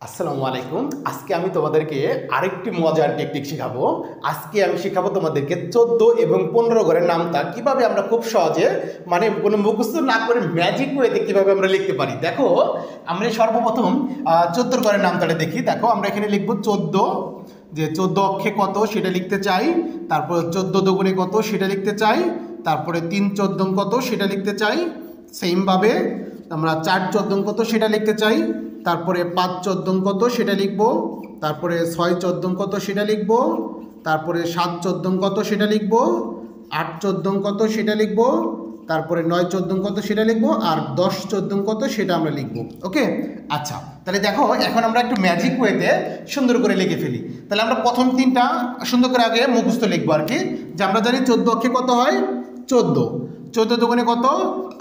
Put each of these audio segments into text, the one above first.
আসসালামু আলাইকুম। আজকে আমি তোমাদেরকে আরেকটি মজার টেকনিক শেখাবো। আজকে আমি শেখাবো তোমাদেরকে 14 এবং 15 ঘরের নামটা কিভাবে আমরা খুব সহজে মানে কোনো মুখস্থ না করে ম্যাজিক ওয়েতে কিভাবে আমরা লিখতে পারি। দেখো আমরা সর্বপ্রথম 14 ঘরের নামটা দেখি। দেখো আমরা এখানে লিখবো 14, যে 14 অক্ষে কত সেটা লিখতে চাই, তারপর 14 দুগুণে কত সেটা লিখতে চাই, তারপরে 3 14 কত সেটা লিখতে চাই, সেমভাবে আমরা 4 14 কত সেটা লিখতে চাই, তারপরে 5 14 কত সেটা লিখব, তারপরে 6 14 কত সেটা লিখব, তারপরে 7 14 কত সেটা লিখব, 8 14 কত সেটা লিখব, তারপরে 9 14 কত সেটা লিখব, আর 10 14 কত সেটা আমরা লিখব। ওকে, আচ্ছা তাহলে দেখো এখন আমরা একটু ম্যাজিক ওয়েতে সুন্দর করে লিখে ফেলি। তাহলে আমরা প্রথম তিনটা সুন্দর করে আগে মুখস্থ লিখবো আর কি। যে আমরা জানি 14 অক্ষে কত হয় 14, 14 দুগুণে কত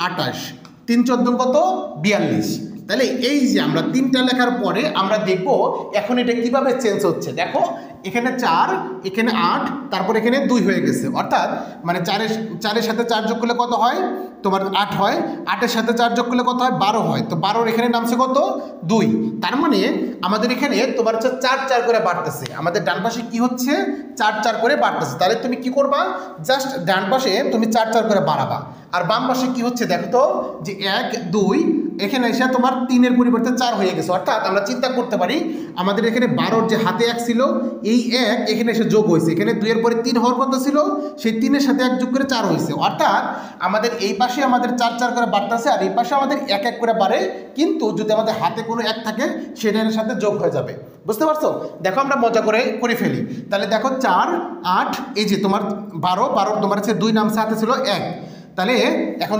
28, 3 14 কত 42। তাহলে এই যে আমরা তিনটা লেখার পরে আমরা দেখব এখন এটা কিভাবে চেঞ্জ হচ্ছে। দেখো এখানে 4, এখানে 8, তারপর এখানে 2 হয়ে গেছে, অর্থাৎ মানে 4-এর সাথে 4 যোগ করলে কত হয় তোমার 8 হয়, 8-এর সাথে 4 যোগ করলে কত হয় 12 হয়, তো 12-র এখানে নামছে কত 2। তার মানে আমাদের এখানে তোমার হচ্ছে 4 4 করে বাড়তেছে, আমাদের ডান পাশে কি হচ্ছে 4 4 করে বাড়তেছে। তাহলে তুমি কি করবা, জাস্ট ডান পাশে তুমি 4 4 করে বাড়াবা, আর বাম পাশে কি হচ্ছে দেখো তো যে 1 2 এখানে এসে তোমার 3-এর পরিবর্তে 4 হয়ে গেছে। অর্থাৎ আমরা চিন্তা করতে পারি আমাদের এখানে 12-র যে হাতে 1 ছিল, এই 1 এখানে এসে যোগ হয়েছে, এখানে 2-এর পরে 3 হওয়ার কথা ছিল, সেই 3-এর সাথে 1 যোগ করে 4 হয়েছে। অর্থাৎ আমাদের এই পাশে আমাদের 4 4 করে বাড়তেছে, আর এই পাশে আমাদের 1 1 করে বাড়ে, কিন্তু যদি আমাদের হাতে কোনো 1 থাকে সেটার সাথে যোগ হয়ে যাবে। বুঝতে পারছো? দেখো আমরা মজা করে ফেলি। তাহলে দেখো 4 8, এই যে তোমার 12 তোমার হচ্ছে 2 নামছে, হাতে ছিল 1। তাহলে এখন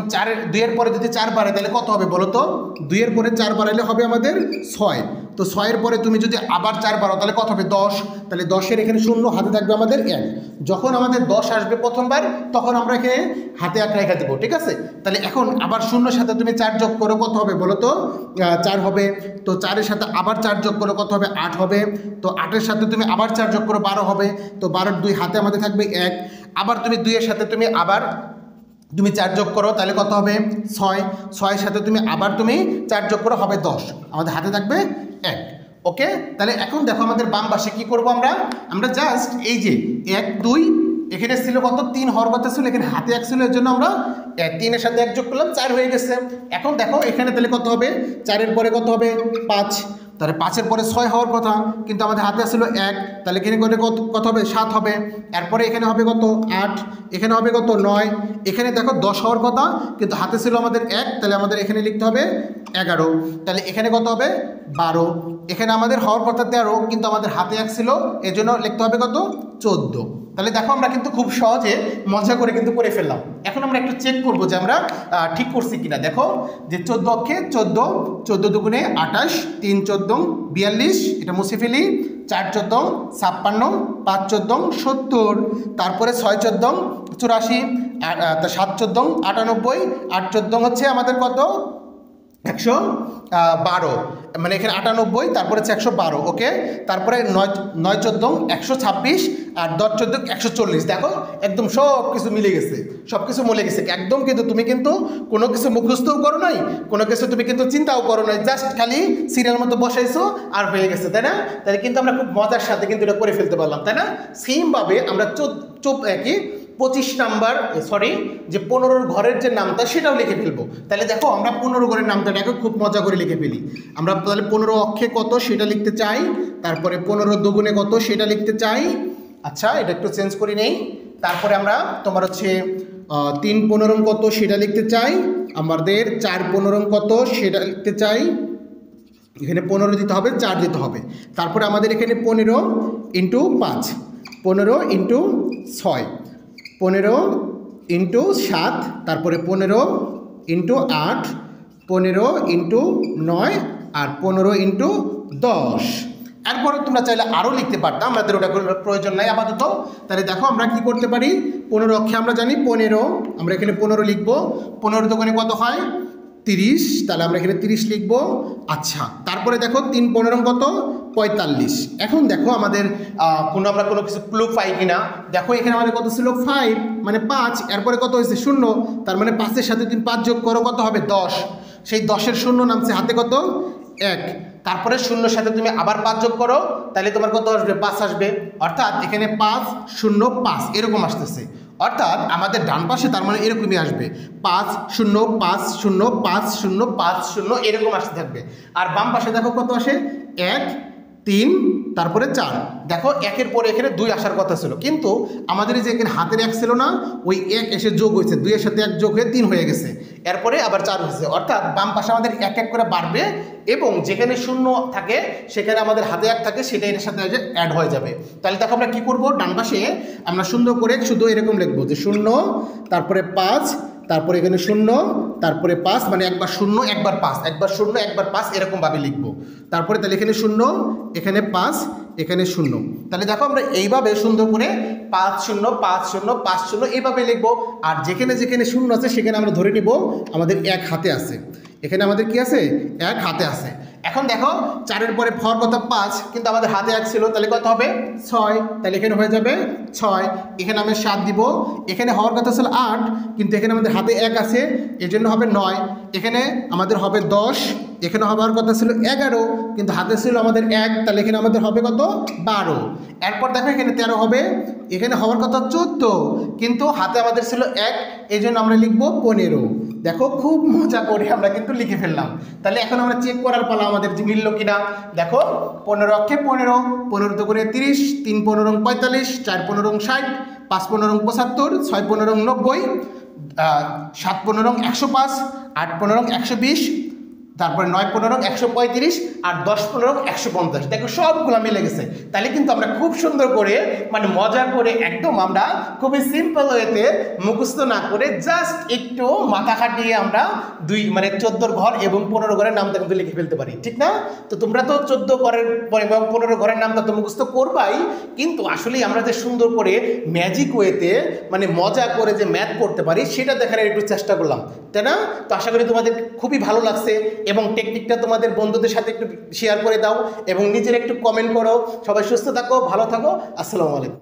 2-এর পরে যদি 4 বাড়ে তাহলে কত হবে বলো তো? 2-এর পরে 4 বাড়াইলে হবে আমাদের 6, তো 6-এর পরে তুমি যদি আবার 4 বাড়াও তাহলে কত হবে 10। তাহলে 10-এর এখানে 0, হাতে থাকবে আমাদের 1। যখন আমাদের 10 আসবে প্রথমবার তখন আমরা এখানে হাতে 1 রেখে দেবো, ঠিক আছে? তাহলে এখন আবার 0-এর সাথে তুমি 4 যোগ করো, কত হবে বলো তো? 4 হবে। তো 4-এর সাথে আবার 4 যোগ করো, কত হবে 8 হবে। তো 8-এর সাথে তুমি আবার 4 যোগ করো, 12 হবে। তো 12-র 2 হাতে আমাদের থাকবে 1, আবার তুমি 2-এর সাথে তুমি আবার 4 যোগ করো, তাহলে কত হবে 6, 6-এর সাথে তুমি আবার 4 যোগ করো, হবে 10, আমাদের হাতে থাকবে 1। ওকে, তাহলে এখন দেখো আমাদের বাম পাশে কি করব আমরা জাস্ট এই যে 1 2 এখানে ছিল কত 3 হওয়ার কথা ছিল, এখানে হাতে 1 ছিল, এর জন্য আমরা 3-এর সাথে 1 যোগ করলাম, 4 হয়ে গেছে। এখন দেখো এখানে তাহলে কত হবে, 4-এর পরে কত হবে 5, তাহলে 5-এর পরে 6 হওয়ার কথা, কিন্তু আমাদের হাতে ছিল 1, তাহলে এখানে কত হবে 7 হবে। এরপরে এখানে হবে কত 8, এখানে হবে কত 9, এখানে দেখো 10 হওয়ার কথা, কিন্তু হাতে ছিল আমাদের 1, তাহলে আমাদের এখানে লিখতে হবে 11। তাহলে এখানে কত হবে 12, এখানে আমাদের হওয়ার কথা 13, কিন্তু আমাদের হাতে 1 ছিল, এজন্য লিখতে হবে কত 14। তাহলে দেখো আমরা কিন্তু খুব সহজে মজা করে কিন্তু করে ফেললাম। এখন আমরা একটু চেক করবো যে আমরা ঠিক করছি কিনা। দেখো যে 14 অক্ষে 14, 14 দুগুণে 28, 3 14 42, এটা মুছে ফেলি, 4 14 56, 5 14 70, তারপরে 6 14 84, 7 14 98, 8 14 হচ্ছে আমাদের কত 112, মানে এখানে 98, তারপরে হচ্ছে 112। ওকে, তারপরে 9 14 126, আর 10 14 140। দেখো একদম সব কিছু মিলে গেছে, সব কিছু মিলে গেছে একদম, কিন্তু তুমি কিন্তু কোনো কিছু মুখস্থও করো নাই, কোনো কিছু তুমি কিন্তু চিন্তাও করো নাই, জাস্ট খালি সিরিয়াল মতো বসাইছো আর হয়ে গেছে, তাই না? তাহলে কিন্তু আমরা খুব মজার সাথে কিন্তু এটা করে ফেলতে পারলাম, তাই না? সেমভাবে আমরা 25 নাম্বার যে 15 ঘরের যে নামটা সেটাও লিখে ফেলবো। তাহলে দেখো আমরা 15 ঘরের নামটাকে খুব মজা করে লিখে ফেলি। আমরা তাহলে 15 অক্ষে কত সেটা লিখতে চাই, তারপরে 15 দুগুণে কত সেটা লিখতে চাই। আচ্ছা এটা একটু চেঞ্জ করে নেই। তারপরে আমরা তোমার হচ্ছে 3 15 কত সেটা লিখতে চাই, আমাদের 4 15 কত সেটা লিখতে চাই, এখানে 15 দিতে হবে, 4 দিতে হবে। তারপরে আমাদের এখানে 15 ইন্টু 5, 15 ইন্টু 6, 15 ইন্টু 7, তারপরে 15 ইন্টু 8, 15 ইন্টু 9, আর 15 ইন্টু 10। এরপরে তোমরা চাইলে আরও লিখতে পারতাম, আমাদের ওটা প্রয়োজন নাই আপাতত। তাহলে দেখো আমরা কি করতে পারি, 15 অক্ষে আমরা জানি 15, আমরা এখানে 15 লিখবো। 15 দোকানে কত হয় 30, তাহলে আমরা এখানে 30 লিখব। আচ্ছা তারপরে দেখো 3 15 কত 45। এখন দেখো আমাদের আমরা কোনো কিছু ক্লু পাই কিনা। দেখো এখানে আমাদের কত ছিল 5, মানে 5, এরপরে কত হয়েছে 0, তার মানে 5-এর সাথে 3 5 যোগ করো, কত হবে 10। সেই 10-এর 0 নামছে হাতে কত 1, তারপরে শূন্যর সাথে তুমি আবার 5 যোগ করো, তাহলে তোমার কত আসবে? 5 আসবে। অর্থাৎ এখানে 5 0 5 এরকম আসতেছে। অর্থাৎ আমাদের ডান পাশে তার মানে এরকমই আসবে, 5 0 5 0 5 0 5 0 এরকম আসতে থাকবে। আর বাম পাশে দেখো কত আসে? 1 3 তারপরে 4। দেখো একের পরে এখানে 2 আসার কথা ছিল, কিন্তু আমাদের এই যে এখানে হাতের 1 ছিল না, ওই 1 এসে যোগ হয়েছে, 2 এর সাথে 1 যোগ হয়ে 3 হয়ে গেছে, এরপরে আবার 4 হয়েছে। অর্থাৎ বাম পাশে আমাদের 1 1 করে বাড়বে এবং যেখানে 0 থাকে সেখানে আমাদের হাতে 1 থাকে, সেটা এর সাথে অ্যাড হয়ে যাবে। তাহলে দেখো আমরা কী করবো, ডান পাশে আমরা সুন্দর করে শুধু এরকম লিখবো যে 0 তারপরে 5 তারপরে এখানে 0 তারপরে 5, মানে একবার 0 একবার 5 একবার 0 একবার 5 এরকমভাবে লিখবো। তারপরে তাহলে এখানে 0 এখানে 5 এখানে 0। তাহলে দেখো আমরা এইভাবে সুন্দর করে 5 0 5 0 5 0 এইভাবে লিখবো। আর যেখানে যেখানে 0 আছে সেখানে আমরা ধরে নিব আমাদের 1 হাতে আছে, এখানে আমাদের কি আছে? 1 হাতে আছে। এখন দেখো 4-এর পরে হওয়ার কথা 5, কিন্তু আমাদের হাতে 1 ছিল, তাহলে কত হবে? 6। তাহলে এখানে হয়ে যাবে 6। এখানে আমি 7 দিব, এখানে হওয়ার কথা ছিল 8, কিন্তু এখানে আমাদের হাতে 1 আছে, এই জন্য হবে 9। এখানে আমাদের হবে 10, এখানে হওয়ার কথা ছিল 11, কিন্তু হাতে ছিল আমাদের 1, তাহলে এখানে আমাদের হবে কত? 12। এরপর দেখো এখানে 13 হবে, এখানে হওয়ার কথা 14, কিন্তু হাতে আমাদের ছিল 1, এই জন্য আমরা লিখবো 15। দেখো খুব মজা করে আমরা কিন্তু লিখে ফেললাম। তাহলে এখন আমরা চেক করার পালা আমাদের যে মিলল কিনা। দেখো 15 অক্ষে 15, 15 তো করে 30, 3 15 45, 4 15 60, 5 15 75, 6 15 90, 7 15 105, 8 15 120, তারপরে 9 15 135 আর 10 15 150। দেখো সবগুলো মিলে গেছে। তাহলে কিন্তু আমরা খুব সুন্দর করে মানে মজা করে একদম আমরা খুবই সিম্পল ওয়েতে মুখস্থ না করে জাস্ট একটু মাথা খাটিয়ে আমরা 14 ঘর এবং 15 ঘরের নামটা কিন্তু লিখে ফেলতে পারি, ঠিক না? তো তোমরা তো 14 ঘরের পরে এবং 15 ঘরের নামটা তো মুখস্থ করবাই, কিন্তু আসলে আমরা যে সুন্দর করে ম্যাজিক ওয়েতে মানে মজা করে যে ম্যাথ করতে পারি সেটা দেখার একটু চেষ্টা করলাম, তাই না? তো আশা করি তোমাদের খুবই ভালো লাগছে এবং টেকনিকটা তোমাদের বন্ধুদের সাথে একটু শেয়ার করে দাও এবং নিজের একটু কমেন্ট করো। সবাই সুস্থ থাকো, ভালো থাকো, আসসালামু আলাইকুম।